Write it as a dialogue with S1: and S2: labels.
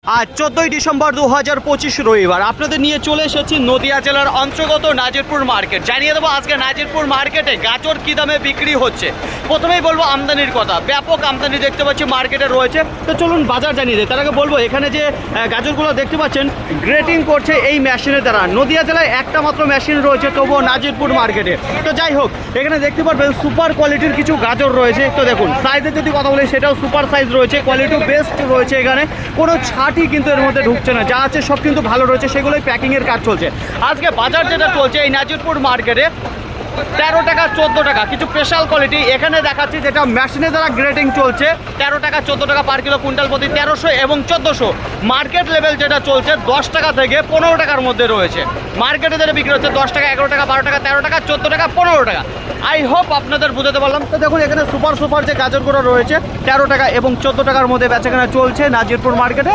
S1: আজ 14ই ডিসেম্বর 2025 রবিবার আপনাদের নিয়ে চলে এসেছি নদিয়া জেলার অন্তর্গত নাজিরপুর মার্কেট। জানিয়ে দেবো আজকে নাজিরপুর মার্কেটে গাজর কী দামে বিক্রি হচ্ছে। প্রথমেই বলবো আমদানির কথা, ব্যাপক আমদানি দেখতে পাচ্ছি মার্কেটে রয়েছে। তো চলুন বাজার জানিয়ে দিই। তার আগে বলবো এখানে যে গাজরগুলো দেখতে পাচ্ছেন গ্রেটিং করছে এই মেশিনের দ্বারা। নদিয়া জেলায় একটা মাত্র মেশিন রয়েছে, তবুও নাজিরপুর মার্কেটে। তো যাই হোক, এখানে দেখতে পারবেন সুপার কোয়ালিটির কিছু গাজর রয়েছে। তো দেখুন সাইজের যদি কথা বলি সেটাও সুপার সাইজ রয়েছে, কোয়ালিটিও বেস্ট রয়েছে। এখানে কোনো ছাটই কিন্তু এর মধ্যে ঢুকছে না, যা আছে সব কিন্তু ভালো রয়েছে, সেগুলোই প্যাকিংয়ের কাজ চলছে। আজকে বাজার যেটা চলছে এই নাজিরপুর মার্কেটে 13 টাকা 14 টাকা কিছু স্পেশাল কোয়ালিটি এখানে দেখাচ্ছি, যেটা মেশিনের দ্বারা গ্রেডিং চলছে। 13 টাকা 14 টাকা পার কিলো, কুইন্টাল প্রতি 1300 এবং 1400। মার্কেট লেভেল যেটা চলছে 10 টাকা থেকে 15 টাকার মধ্যে রয়েছে। মার্কেটে যেটা বিক্রি হচ্ছে 10 টাকা 11 টাকা 12 টাকা 13 টাকা 14 টাকা 15 টাকা। আই হোপ আপনাদের বুঝাতে পারলাম। তো দেখুন এখানে সুপার যে গাজরগুলো রয়েছে 13 টাকা এবং 14 টাকার মধ্যে বেচাকেনা চলছে নাজিরপুর মার্কেটে।